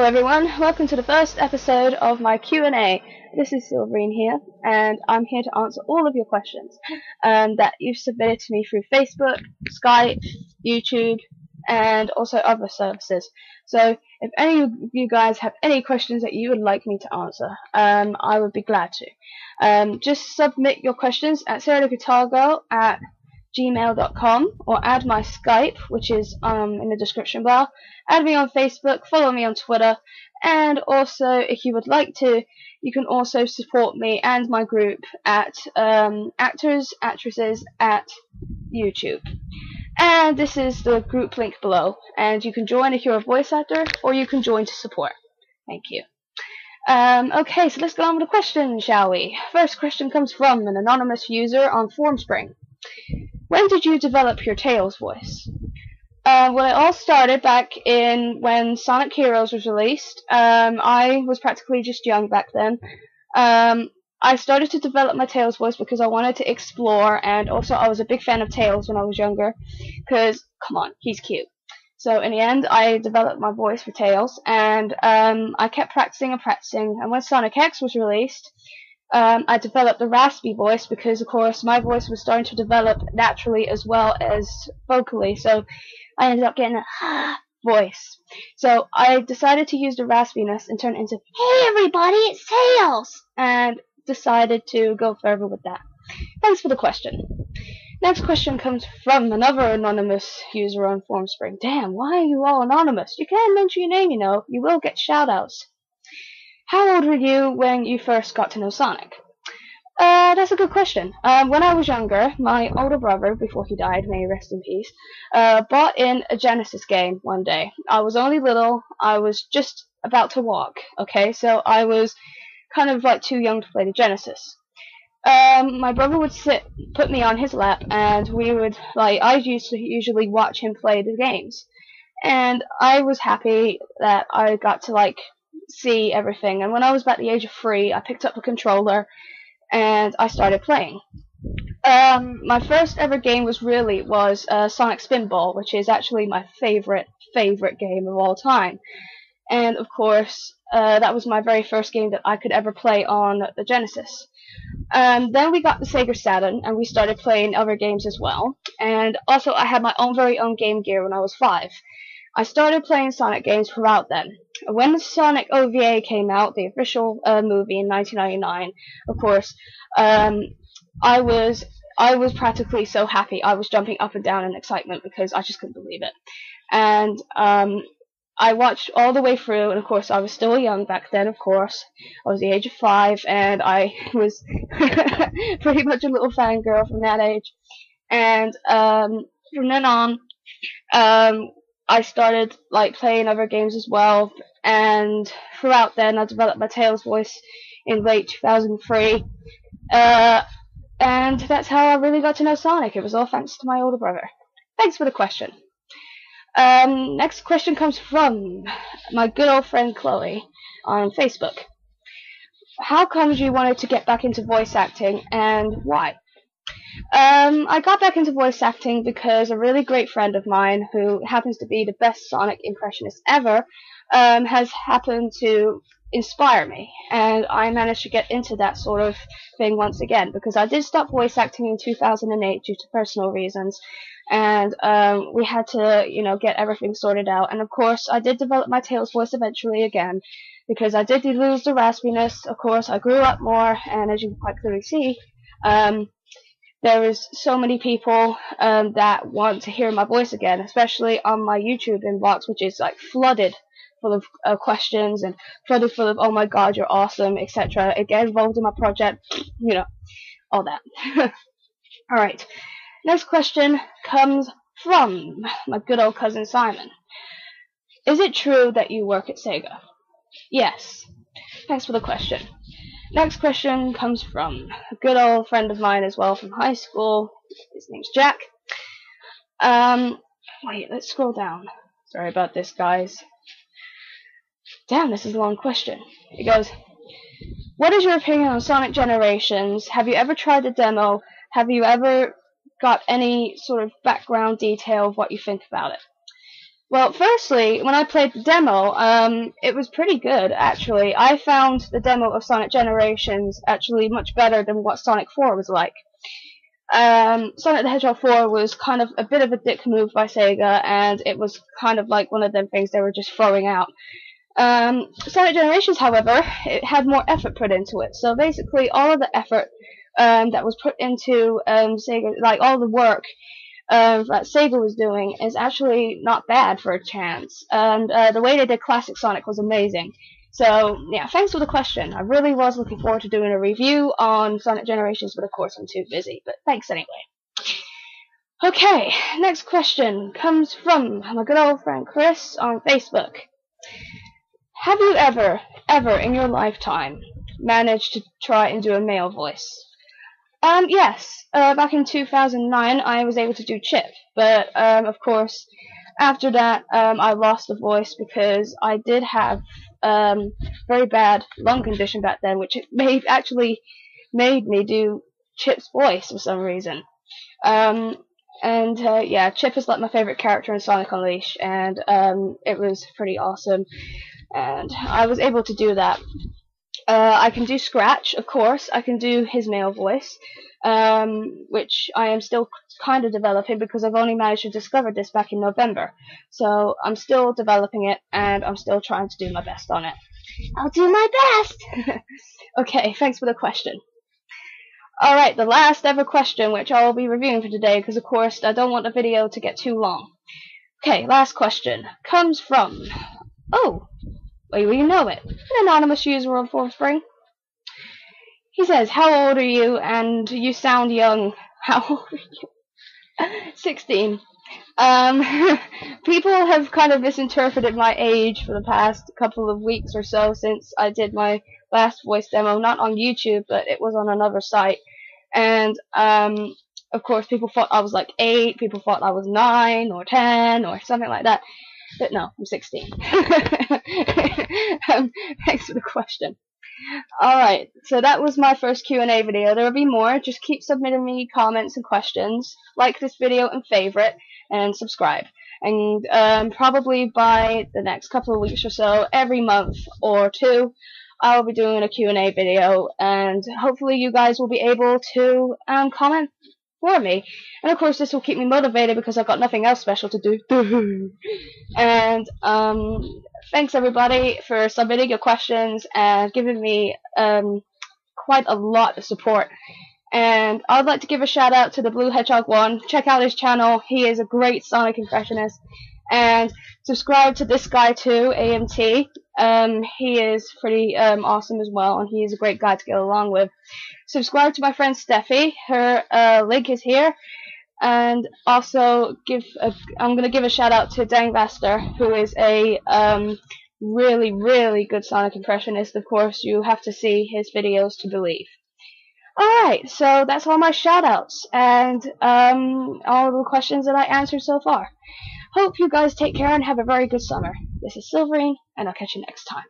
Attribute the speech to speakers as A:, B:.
A: Hello everyone, welcome to the first episode of my Q&A. This is Silverine here, and I'm here to answer all of your questions that you've submitted to me through Facebook, Skype, YouTube, and also other services. So if any of you guys have any questions that you would like me to answer, I would be glad to. Just submit your questions at sarahtheguitargirl@gmail.com or add my Skype, which is in the description bar. Add me on Facebook, follow me on Twitter, and also if you would like to, you can also support me and my group at actresses at YouTube. And this is the group link below, and you can join if you're a voice actor, or you can join to support. Thank you. Okay, so let's go on with the questions, shall we? First question comes from an anonymous user on Formspring. When did you develop your Tails voice? Well, it all started back in when Sonic Heroes was released. I was practically just young back then. I started to develop my Tails voice because I wanted to explore, and also I was a big fan of Tails when I was younger, because, come on, he's cute. So in the end, I developed my voice for Tails, and I kept practicing, and when Sonic X was released, I developed the raspy voice because, of course, my voice was starting to develop naturally as well as vocally, so I ended up getting a voice. So I decided to use the raspiness and turn it into, "Hey everybody, it's Tails!" and decided to go further with that. Thanks for the question. Next question comes from another anonymous user on Formspring. Damn, why are you all anonymous? You can't mention your name, you know. You will get shoutouts. How old were you when you first got to know Sonic? That's a good question. When I was younger, my older brother, before he died, may he rest in peace, bought in a Genesis game one day. I was only little. I was just about to walk, okay? So I was kind of like too young to play the Genesis. My brother would put me on his lap, and we would, I used to usually watch him play the games. And I was happy that I got to, see everything. And when I was about the age of 3, I picked up a controller and I started playing. My first ever game was Sonic Spinball, which is actually my favorite game of all time. And of course, that was my very first game that I could ever play on the Genesis. Then we got the Sega Saturn, and we started playing other games as well. And also, I had my very own Game Gear when I was 5. I started playing Sonic games throughout then. When the Sonic OVA came out, the official movie in 1999, of course, I was practically so happy. I was jumping up and down in excitement because I just couldn't believe it. And I watched all the way through, and of course I was still young back then, of course. I was the age of 5, and I was pretty much a little fangirl from that age. And from then on, I started playing other games as well, and throughout then I developed my Tails voice in late 2003, and that's how I really got to know Sonic. It was all thanks to my older brother. Thanks for the question. Next question comes from my good old friend Chloe on Facebook. How come you wanted to get back into voice acting, and why? I got back into voice acting because a really great friend of mine, who happens to be the best Sonic impressionist ever, has happened to inspire me, and I managed to get into that sort of thing once again, because I did stop voice acting in 2008 due to personal reasons, and we had to, get everything sorted out. And of course, I did develop my Tails voice eventually again, because I did lose the raspiness. Of course, I grew up more, and as you can quite clearly see, there is so many people that want to hear my voice again, especially on my YouTube inbox, which is flooded full of questions, and flooded full of, "Oh my god, you're awesome," etc. Get involved in my project, all that. Alright, next question comes from my good old cousin Simon. Is it true that you work at Sega? Yes. Thanks for the question. Next question comes from a good old friend of mine as well from high school. His name's Jack. Wait, let's scroll down. Sorry about this, guys. Damn, this is a long question. It goes, what is your opinion on Sonic Generations? Have you ever tried the demo? Have you ever got any sort of background detail of what you think about it? Well, firstly, when I played the demo, it was pretty good, actually. I found the demo of Sonic Generations actually much better than what Sonic 4 was like. Sonic the Hedgehog 4 was kind of a bit of a dick move by Sega, and it was kind of like one of them things they were just throwing out. Sonic Generations, however, it had more effort put into it. So basically, all of the effort that was put into Sega, like all the work that Sega was doing, is actually not bad for a chance. And the way they did Classic Sonic was amazing. So, yeah, thanks for the question. I really was looking forward to doing a review on Sonic Generations, but of course I'm too busy. But thanks anyway. Okay, next question comes from my good old friend Chris on Facebook. Have you ever in your lifetime managed to try and do a male voice? Yes. Back in 2009, I was able to do Chip, but of course, after that, I lost the voice because I did have very bad lung condition back then, which actually made me do Chip's voice for some reason. Yeah, Chip is like my favorite character in Sonic Unleashed, and it was pretty awesome, and I was able to do that. I can do Scratch, of course. I can do his male voice, which I am still kind of developing because I've only managed to discover this back in November. So I'm still developing it, and I'm still trying to do my best on it. I'll do my best! Okay, thanks for the question. Alright, the last ever question, which I will be reviewing for today, because of course I don't want the video to get too long. Okay, last question comes from... Oh! Well, you know it. An anonymous user on Formspring. He says, how old are you? And you sound young. How old are you? 16. People have kind of misinterpreted my age for the past couple of weeks or so since I did my last voice demo, not on YouTube, but it was on another site. And, of course, people thought I was like 8, people thought I was 9 or 10 or something like that. But no, I'm 16. Thanks for the question. Alright, so that was my first Q&A video. There will be more. Just keep submitting me comments and questions. Like this video and favorite, and subscribe. And probably by the next couple of weeks or so, every month or two, I'll be doing a Q&A video. And hopefully you guys will be able to comment for me. And of course this will keep me motivated because I've got nothing else special to do. And thanks everybody for submitting your questions and giving me quite a lot of support. And I'd like to give a shout out to the Blue Hedgehog 1. Check out his channel. He is a great Sonic impressionist. And subscribe to this guy too, AMT. He is pretty awesome as well, and he is a great guy to get along with. Subscribe to my friend Steffi. Her link is here. And also I'm gonna give a shout out to Dang Vaster, who is a really, really good Sonic impressionist. Of course, you have to see his videos to believe. Alright, so that's all my shout outs and all the questions that I answered so far. Hope you guys take care and have a very good summer. This is Silverine, and I'll catch you next time.